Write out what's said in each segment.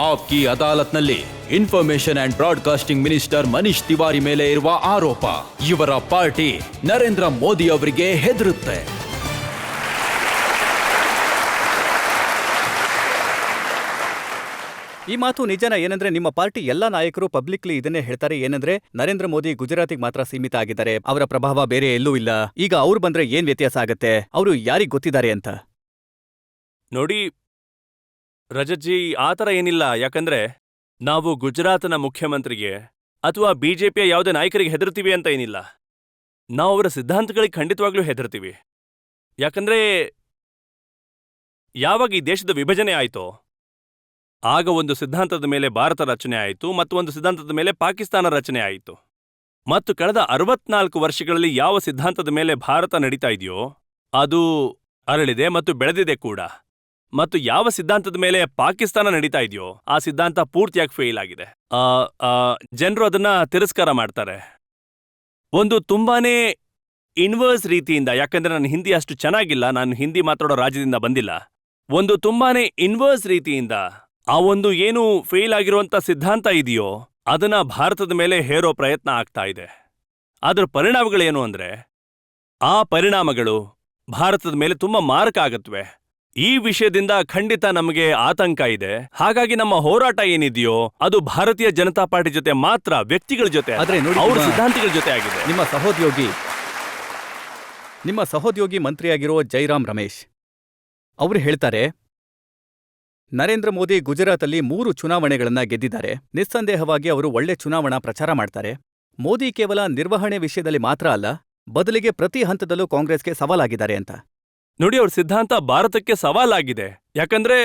App ಕಿ ಅದಾಲತ್ನಲ್ಲಿ information and broadcasting minister Manish Tiwari ಮೇಲೆ ಇರುವ ಆರೋಪ. ಇವರ ಪಾರ್ಟಿ ನರೇಂದ್ರ ಮೋದಿ ಅವರಿಗೆ ಹೆದರುತ್ತೆ. ಈ ಮಾತು ನಿಜನ ಏನಂದ್ರೆ ನಿಮ್ಮ ಪಾರ್ಟಿ ಎಲ್ಲಾ ನಾಯಕರು ಪಬ್ಲಿಕ್ಲಿ ಇದನ್ನೇ ಹೇಳ್ತಾರೆ, ಏನಂದ್ರೆ ನರೇಂದ್ರ ಮೋದಿ ಗುಜರಾತಿಗೆ ಮಾತ್ರ ಸೀಮಿತ ಆಗಿದ್ದಾರೆ, ಅವರ ಪ್ರಭಾವ ಬೇರೆ ಎಲ್ಲೂ ಇಲ್ಲ, ಈಗ ಅವ್ರು ಬಂದ್ರೆ ಏನ್ ವ್ಯತ್ಯಾಸ ಆಗತ್ತೆ, ಅವರು ಯಾರಿಗ್ ಗೊತ್ತಿದ್ದಾರೆ ಅಂತ. ನೋಡಿ ರಜತ್ಜಿ, ಆ ಥರ ಏನಿಲ್ಲ. ಯಾಕಂದ್ರೆ ನಾವು ಗುಜರಾತ್ನ ಮುಖ್ಯಮಂತ್ರಿಗೆ ಅಥವಾ ಬಿಜೆಪಿಯ ಯಾವುದೇ ನಾಯಕರಿಗೆ ಹೆದರ್ತೀವಿ ಅಂತ ಏನಿಲ್ಲ. ನಾವು ಅವರ ಸಿದ್ಧಾಂತಗಳಿಗೆ ಖಂಡಿತವಾಗ್ಲೂ ಹೆದರ್ತೀವಿ. ಯಾಕಂದ್ರೆ ಯಾವಾಗ ಈ ದೇಶದ ವಿಭಜನೆ ಆಯಿತೋ ಆಗ ಒಂದು ಸಿದ್ಧಾಂತದ ಮೇಲೆ ಭಾರತ ರಚನೆ ಆಯಿತು ಮತ್ತು ಒಂದು ಸಿದ್ಧಾಂತದ ಮೇಲೆ ಪಾಕಿಸ್ತಾನ ರಚನೆ ಆಯಿತು. ಮತ್ತು ಕಳೆದ 64 ವರ್ಷಗಳಲ್ಲಿ ಯಾವ ಸಿದ್ಧಾಂತದ ಮೇಲೆ ಭಾರತ ನಡೀತಾ ಇದೆಯೋ ಅದು ಅರಳಿದೆ ಮತ್ತು ಬೆಳೆದಿದೆ ಕೂಡ. ಮತ್ತು ಯಾವ ಸಿದ್ಧಾಂತದ ಮೇಲೆ ಪಾಕಿಸ್ತಾನ ನಡೀತಾ ಇದೆಯೋ ಆ ಸಿದ್ಧಾಂತ ಪೂರ್ತಿಯಾಗಿ ಫೇಲ್ ಆಗಿದೆ. ಜನರು ಅದನ್ನ ತಿರಸ್ಕಾರ ಮಾಡ್ತಾರೆ. ಒಂದು ತುಂಬಾನೇ ಇನ್ವರ್ಸ್ ರೀತಿಯಿಂದ, ಯಾಕಂದ್ರೆ ನನ್ನ ಹಿಂದಿ ಅಷ್ಟು ಚೆನ್ನಾಗಿಲ್ಲ, ನಾನು ಹಿಂದಿ ಮಾತಾಡೋ ರಾಜ್ಯದಿಂದ ಬಂದಿಲ್ಲ, ಒಂದು ತುಂಬಾನೇ ಇನ್ವರ್ಸ್ ರೀತಿಯಿಂದ ಆ ಒಂದು ಏನು ಫೇಲ್ ಆಗಿರುವಂತ ಸಿದ್ಧಾಂತ ಇದೆಯೋ ಅದನ್ನ ಭಾರತದ ಮೇಲೆ ಹೇರೋ ಪ್ರಯತ್ನ ಆಗ್ತಾ ಇದೆ. ಅದರ ಪರಿಣಾಮಗಳೇನು ಅಂದ್ರೆ ಆ ಪರಿಣಾಮಗಳು ಭಾರತದ ಮೇಲೆ ತುಂಬಾ ಮಾರಕ ಆಗತ್ವೆ. ಈ ವಿಷಯದಿಂದ ಖಂಡಿತ ನಮಗೆ ಆತಂಕ ಇದೆ. ಹಾಗಾಗಿ ನಮ್ಮ ಹೋರಾಟ ಏನಿದೆಯೋ ಅದು ಭಾರತೀಯ ಜನತಾ ಪಾರ್ಟಿ ಜೊತೆ ಮಾತ್ರ, ವ್ಯಕ್ತಿಗಳ ಜೊತೆ, ಅವರ ಸಿದ್ಧಾಂತಗಳ ಜೊತೆ ಆಗಿದೆ. ನಿಮ್ಮ ಸಹೋದ್ಯೋಗಿ ಮಂತ್ರಿಯಾಗಿರೋ ಜೈರಾಮ್ ರಮೇಶ್ ಅವರು ಹೇಳ್ತಾರೆ, ನರೇಂದ್ರ ಮೋದಿ ಗುಜರಾತಲ್ಲಿ 3 ಚುನಾವಣೆಗಳನ್ನ ಗೆದ್ದಿದ್ದಾರೆ. ನಿಸ್ಸಂದೇಹವಾಗಿ ಅವರು ಒಳ್ಳೆ ಚುನಾವಣಾ ಪ್ರಚಾರ ಮಾಡ್ತಾರೆ. ಮೋದಿ ಕೇವಲ ನಿರ್ವಹಣೆ ವಿಷಯದಲ್ಲಿ ಮಾತ್ರ ಅಲ್ಲ, ಬದಲಿಗೆ ಪ್ರತಿ ಹಂತದಲ್ಲೂ ಕಾಂಗ್ರೆಸ್ಗೆ ಸವಾಲಾಗಿದ್ದಾರೆ ಅಂತ. ನೋಡಿ, ಅವ್ರ ಸಿದ್ಧಾಂತ ಭಾರತಕ್ಕೆ ಸವಾಲಾಗಿದೆ. ಯಾಕಂದ್ರೆ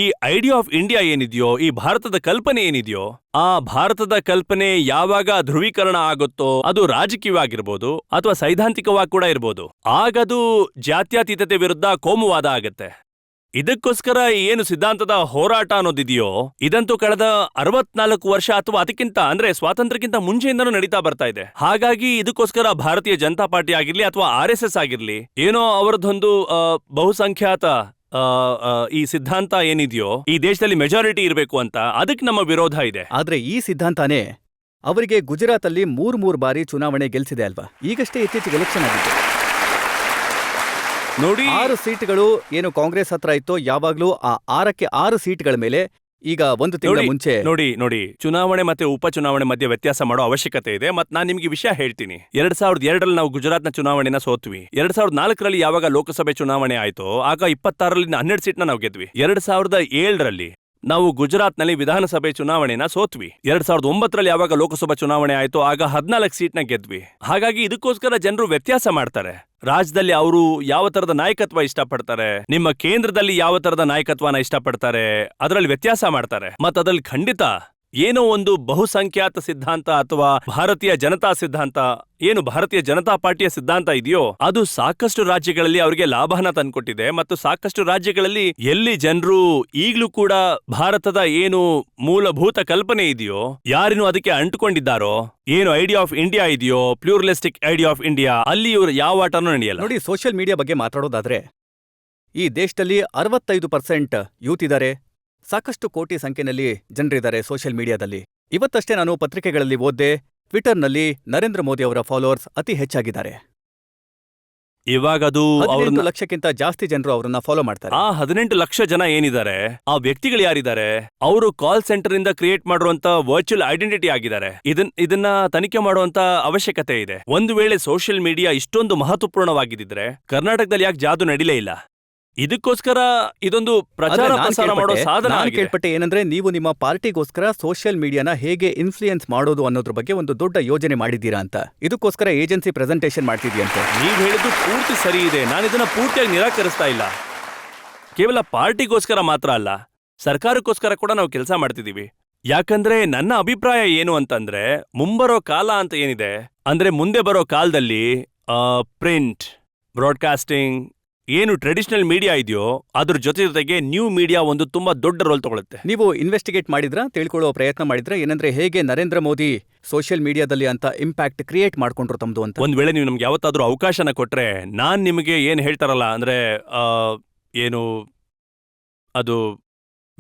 ಈ ಐಡಿಯಾ ಆಫ್ ಇಂಡಿಯಾ ಏನಿದೆಯೋ, ಈ ಭಾರತದ ಕಲ್ಪನೆ ಏನಿದೆಯೋ, ಆ ಭಾರತದ ಕಲ್ಪನೆ ಯಾವಾಗ ಧ್ರುವೀಕರಣ ಆಗುತ್ತೋ, ಅದು ರಾಜಕೀಯವಾಗಿರ್ಬೋದು ಅಥವಾ ಸೈದ್ಧಾಂತಿಕವಾಗಿ ಕೂಡ ಇರ್ಬೋದು, ಆಗದು ಜಾತ್ಯತೀತತೆ ವಿರುದ್ಧ ಕೋಮುವಾದ ಆಗತ್ತೆ. ಇದಕ್ಕೋಸ್ಕರ ಏನು ಸಿದ್ಧಾಂತದ ಹೋರಾಟ ಅನ್ನೋದಿದೆಯೋ ಇದಂತೂ ಕಳೆದ 64 ವರ್ಷ ಅಥವಾ ಅದಕ್ಕಿಂತ, ಅಂದ್ರೆ ಸ್ವಾತಂತ್ರ್ಯಕ್ಕಿಂತ ಮುಂಚೆಯಿಂದನೂ ನಡೀತಾ ಬರ್ತಾ ಇದೆ. ಹಾಗಾಗಿ ಇದಕ್ಕೋಸ್ಕರ ಭಾರತೀಯ ಜನತಾ ಪಾರ್ಟಿ ಆಗಿರ್ಲಿ ಅಥವಾ RSS ಆಗಿರ್ಲಿ, ಏನೋ ಅವರದೊಂದು ಬಹುಸಂಖ್ಯಾತ ಈ ಸಿದ್ಧಾಂತ ಏನಿದೆಯೋ ಈ ದೇಶದಲ್ಲಿ ಮೆಜಾರಿಟಿ ಇರಬೇಕು ಅಂತ, ಅದಕ್ಕೆ ನಮ್ಮ ವಿರೋಧ ಇದೆ. ಆದ್ರೆ ಈ ಸಿದ್ಧಾಂತನೇ ಅವರಿಗೆ ಗುಜರಾತಲ್ಲಿ 3 ಬಾರಿ ಚುನಾವಣೆ ಗೆಲ್ಸಿದೆ ಅಲ್ವಾ? ಈಗಷ್ಟೇ ಇತ್ತೀಚೆಗೆ ಎಲೆಕ್ಷನ್ ಆಗಿದೆ ನೋಡಿ. 6 ಸೀಟ್ಗಳು ಏನು ಕಾಂಗ್ರೆಸ್ ಹತ್ರ ಇತ್ತೋ, ಯಾವಾಗ್ಲೂ ಆ 6ಕ್ಕೆ 6 ಸೀಟ್ಗಳ ಮೇಲೆ ಈಗ 1 ತಿಂಗಳ ಮುಂಚೆ ನೋಡಿ ಚುನಾವಣೆ ಮತ್ತೆ ಉಪಚುನಾವಣೆ ಮಧ್ಯೆ ವ್ಯತ್ಯಾಸ ಮಾಡೋ ಅವಶ್ಯಕತೆ ಇದೆ. ಮತ್ತೆ ನಾನು ನಿಮ್ಗೆ ವಿಷಯ ಹೇಳ್ತೀನಿ. 2002ರಲ್ಲಿ ನಾವು ಗುಜರಾತ್ನ ಚುನಾವಣೆನ ಸೋತ್ವಿ. 2004ರಲ್ಲಿ ಯಾವಾಗ ಲೋಕಸಭೆ ಚುನಾವಣೆ ಆಯ್ತೋ ಆಗ 26ರಲ್ಲಿ 12 ಸೀಟ್ನ ನಾವು ಗೆದ್ವಿ. 2007ರಲ್ಲಿ ನಾವು ಗುಜರಾತ್ನಲ್ಲಿ ವಿಧಾನಸಭೆ ಚುನಾವಣೆನ ಸೋತ್ವಿ. 2009ರಲ್ಲಿ ಯಾವಾಗ ಲೋಕಸಭಾ ಚುನಾವಣೆ ಆಯ್ತೋ ಆಗ 14 ಸೀಟ್ನ ಗೆದ್ವಿ. ಹಾಗಾಗಿ ಇದಕ್ಕೋಸ್ಕರ ಜನರು ವ್ಯತ್ಯಾಸ ಮಾಡ್ತಾರೆ. ರಾಜ್ಯದಲ್ಲಿ ಅವರು ಯಾವ ತರದ ನಾಯಕತ್ವ ಇಷ್ಟಪಡ್ತಾರೆ, ನಿಮ್ಮ ಕೇಂದ್ರದಲ್ಲಿ ಯಾವ ತರದ ನಾಯಕತ್ವನ ಇಷ್ಟಪಡ್ತಾರೆ, ಅದರಲ್ಲಿ ವ್ಯತ್ಯಾಸ ಮಾಡ್ತಾರೆ. ಮತ್ತದ್ರಲ್ಲಿ ಖಂಡಿತ ಏನೋ ಒಂದು ಬಹುಸಂಖ್ಯಾತ ಸಿದ್ಧಾಂತ ಅಥವಾ ಭಾರತೀಯ ಜನತಾ ಸಿದ್ಧಾಂತ, ಏನು ಭಾರತೀಯ ಜನತಾ ಪಾರ್ಟಿಯ ಸಿದ್ಧಾಂತ ಇದೆಯೋ ಅದು ಸಾಕಷ್ಟು ರಾಜ್ಯಗಳಲ್ಲಿ ಅವರಿಗೆ ಲಾಭನ ತಂದ್ಕೊಟ್ಟಿದೆ. ಮತ್ತು ಸಾಕಷ್ಟು ರಾಜ್ಯಗಳಲ್ಲಿ ಎಲ್ಲಿ ಜನರು ಈಗ್ಲೂ ಕೂಡ ಭಾರತದ ಏನು ಮೂಲಭೂತ ಕಲ್ಪನೆ ಇದೆಯೋ, ಯಾರೇನು ಅದಕ್ಕೆ ಅಂಟುಕೊಂಡಿದ್ದಾರೋ, ಏನು ಐಡಿಯಾ ಆಫ್ ಇಂಡಿಯಾ ಇದೆಯೋ, ಪ್ಲೂರಲಿಸ್ಟಿಕ್ ಐಡಿಯಾ ಆಫ್ ಇಂಡಿಯಾ, ಅಲ್ಲಿ ಇವರು ಯಾವ ಆಟನೂ ನಡೆಯಲ್ಲ. ನೋಡಿ, ಸೋಷಿಯಲ್ ಮೀಡಿಯಾ ಬಗ್ಗೆ ಮಾತಾಡೋದಾದ್ರೆ ಈ ದೇಶದಲ್ಲಿ 65% ಯೂತ್ ಇದ್ದಾರೆ. ಸಾಕಷ್ಟು ಕೋಟಿ ಸಂಖ್ಯೆಯಲ್ಲಿ ಜನರಿದ್ದಾರೆ ಸೋಷಿಯಲ್ ಮೀಡಿಯಾದಲ್ಲಿ. ಇವತ್ತಷ್ಟೇ ನಾನು ಪತ್ರಿಕೆಗಳಲ್ಲಿ ಓದ್ದೆ, ಟ್ವಿಟರ್ನಲ್ಲಿ ನರೇಂದ್ರ ಮೋದಿ ಅವರ ಫಾಲೋವರ್ಸ್ ಅತಿ ಹೆಚ್ಚಾಗಿದ್ದಾರೆ. ಇವಾಗ ಅದು 18 ಲಕ್ಷಕ್ಕಿಂತ ಜಾಸ್ತಿ ಜನರು ಅವರನ್ನ ಫಾಲೋ ಮಾಡ್ತಾರೆ. ಆ 18 ಲಕ್ಷ ಜನ ಏನಿದ್ದಾರೆ, ಆ ವ್ಯಕ್ತಿಗಳು ಯಾರಿದ್ದಾರೆ, ಅವರು ಕಾಲ್ ಸೆಂಟರ್ ಇಂದ ಕ್ರಿಯೇಟ್ ಮಾಡುವಂತ ವರ್ಚುವಲ್ ಐಡೆಂಟಿಟಿ ಆಗಿದ್ದಾರೆ. ಇದನ್ನ ತನಿಖೆ ಮಾಡುವಂತ ಅವಶ್ಯಕತೆ ಇದೆ. ಒಂದು ವೇಳೆ ಸೋಷಿಯಲ್ ಮೀಡಿಯಾ ಇಷ್ಟೊಂದು ಮಹತ್ವಪೂರ್ಣವಾಗಿದ್ದರೆ ಕರ್ನಾಟಕದಲ್ಲಿ ಯಾಕೆ ಜಾದು ನಡೀಲೇ ಇಲ್ಲ? ಇದಕ್ಕೋಸ್ಕರ ಇದೊಂದು ಪ್ರಚಾರ ಪ್ರಸಾರ ಮಾಡೋ ಸಾಧನ. ಕೇಳ್ಪಟ್ಟೆ ಏನಂದ್ರೆ, ನೀವು ನಿಮ್ಮ ಪಾರ್ಟಿಗೋಸ್ಕರ ಸೋಷಿಯಲ್ ಮೀಡಿಯಾನ ಹೇಗೆ ಇನ್ಫ್ಲೂಯೆನ್ಸ್ ಮಾಡೋದು ಅನ್ನೋದ್ರ ಬಗ್ಗೆ ಒಂದು ದೊಡ್ಡ ಯೋಜನೆ ಮಾಡಿದ್ದೀರಾ ಅಂತ. ಇದಕ್ಕೋಸ್ಕರ ಏಜೆನ್ಸಿ ಪ್ರೆಸೆಂಟೇಷನ್ ಮಾಡ್ತಿದ್ಯಂತೆ. ನೀವು ಹೇಳಿದ್ದು ಪೂರ್ತಿ ಸರಿ ಇದೆ. ನಾನು ಇದನ್ನ ಪೂರ್ತಿಯಾಗಿ ನಿರಾಕರಿಸ್ತಾ ಇಲ್ಲ. ಕೇವಲ ಪಾರ್ಟಿಗೋಸ್ಕರ ಮಾತ್ರ ಅಲ್ಲ, ಸರ್ಕಾರಕ್ಕೋಸ್ಕರ ಕೂಡ ನಾವು ಕೆಲಸ ಮಾಡ್ತಿದೀವಿ. ಯಾಕಂದ್ರೆ ನನ್ನ ಅಭಿಪ್ರಾಯ ಏನು ಅಂತಂದ್ರೆ, ಮುಂಬರೋ ಕಾಲ ಅಂತ ಏನಿದೆ ಅಂದ್ರೆ, ಮುಂದೆ ಬರೋ ಕಾಲದಲ್ಲಿ ಪ್ರಿಂಟ್, ಬ್ರಾಡ್ಕಾಸ್ಟಿಂಗ್, ಏನು ಟ್ರೆಡಿಷನಲ್ ಮೀಡಿಯಾ ಇದೆಯೋ ಅದ್ರ ಜೊತೆಗೆ ನ್ಯೂ ಮೀಡಿಯಾ ಒಂದು ತುಂಬಾ ದೊಡ್ಡ ರೋಲ್ ತಗೊಳುತ್ತೆ. ನೀವು ಇನ್ವೆಸ್ಟಿಗೇಟ್ ಮಾಡಿದ್ರಾ, ತಿಳ್ಕೊಳ್ಳೋ ಪ್ರಯತ್ನ ಮಾಡಿದ್ರಾ ಏನಂದ್ರೆ ಹೇಗೆ ನರೇಂದ್ರ ಮೋದಿ ಸೋಷಿಯಲ್ ಮೀಡಿಯಾದಲ್ಲಿ ಅಂತ ಇಂಪ್ಯಾಕ್ಟ್ ಕ್ರಿಯೇಟ್ ಮಾಡ್ಕೊಂಡ್ರು ತಮ್ದು ಅಂತ? ಒಂದ್ ವೇಳೆ ನೀವು ನಮ್ಗೆ ಯಾವತ್ತಾದ್ರೂ ಅವಕಾಶನ ಕೊಟ್ರೆ ನಾನ್ ನಿಮಗೆ ಏನ್ ಹೇಳ್ತಾರಲ್ಲ ಅಂದ್ರೆ ಏನು ಅದು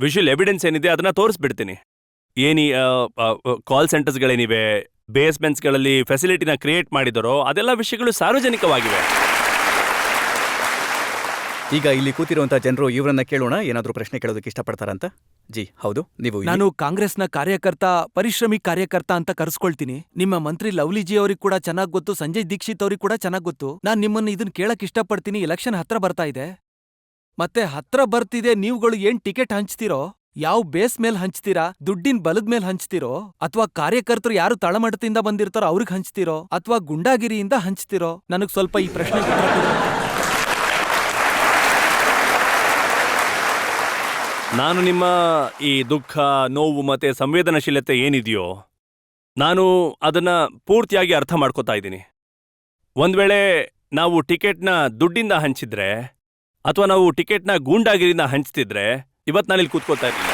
ವಿಷುವಲ್ ಎವಿಡೆನ್ಸ್ ಏನಿದೆ ಅದನ್ನ ತೋರಿಸ್ಬಿಡ್ತೀನಿ. ಏನಿ ಕಾಲ್ ಸೆಂಟರ್ಸ್ಗಳೇನಿವೆ, ಬೇಸ್ಮೆಂಟ್ಸ್ಗಳಲ್ಲಿ ಫೆಸಿಲಿಟಿನ ಕ್ರಿಯೇಟ್ ಮಾಡಿದರೋ ಅದೆಲ್ಲ ವಿಷಯಗಳು ಸಾರ್ವಜನಿಕವಾಗಿವೆ. ಈಗ ಇಲ್ಲಿ ಕೂತಿರುವಂತ ಜನರು ಇವರನ್ನ ಕೇಳೋಣ, ಏನಾದ್ರೂ ಪ್ರಶ್ನೆ ಕೇಳೋದಕ್ಕೆ ಇಷ್ಟಪಡ್ತಾರಂತ. ಜಿ ಹೌದು, ನೀವು ನಾನು ಕಾಂಗ್ರೆಸ್ನ ಕಾರ್ಯಕರ್ತ, ಪರಿಶ್ರಮಿ ಕಾರ್ಯಕರ್ತ ಅಂತ ಕರೆಸ್ಕೊಳ್ತೀನಿ. ನಿಮ್ಮ ಮಂತ್ರಿ ಲವ್ಲಿಜಿ ಅವ್ರಿಗೆ ಕೂಡ ಚೆನ್ನಾಗ್ ಗೊತ್ತು, ಸಂಜಯ್ ದೀಕ್ಷಿತ್ ಅವ್ರಿಗೆ ಕೂಡ ಚೆನ್ನಾಗ್ ಗೊತ್ತು. ನಾನ್ ನಿಮ್ಮನ್ನ ಇದನ್ ಕೇಳಕ್ ಇಷ್ಟಪಡ್ತೀನಿ. ಎಲೆಕ್ಷನ್ ಹತ್ರ ಬರ್ತಾ ಇದೆ, ಮತ್ತೆ ಹತ್ರ ಬರ್ತಿದೆ. ನೀವುಗಳು ಏನ್ ಟಿಕೆಟ್ ಹಂಚ್ತಿರೋ, ಯಾವ ಬೇಸ್ ಮೇಲ್ ಹಂಚ್ತೀರಾ? ದುಡ್ಡಿನ ಬಲದ ಮೇಲ್ ಹಂಚ್ತಿರೋ, ಅಥವಾ ಕಾರ್ಯಕರ್ತರು ಯಾರು ತಳಮಟ್ಟದಿಂದ ಬಂದಿರ್ತಾರೋ ಅವ್ರಿಗೆ ಹಂಚ್ತಿರೋ, ಅಥವಾ ಗುಂಡಾಗಿರಿಯಿಂದ ಹಂಚ್ತಿರೋ? ನನಗ್ ಸ್ವಲ್ಪ ಈ ಪ್ರಶ್ನೆ ನಾನು ನಿಮ್ಮ ಈ ದುಃಖ, ನೋವು ಮತ್ತೆ ಸಂವೇದನಶೀಲತೆ ಏನಿದೆಯೋ ನಾನು ಅದನ್ನ ಪೂರ್ತಿಯಾಗಿ ಅರ್ಥ ಮಾಡ್ಕೋತಾ ಇದ್ದೀನಿ. ಒಂದ್ ವೇಳೆ ನಾವು ಟಿಕೆಟ್ನ ದುಡ್ಡಿಂದ ಹಂಚಿದ್ರೆ ಅಥವಾ ನಾವು ಟಿಕೆಟ್ನ ಗೂಂಡಾಗಿರಿಯಿಂದ ಹಂಚ್ತಿದ್ರೆ ಇವತ್ತು ನಾನಿಲ್ಲಿ ಕೂತ್ಕೋತಾ ಇರಲಿಲ್ಲ.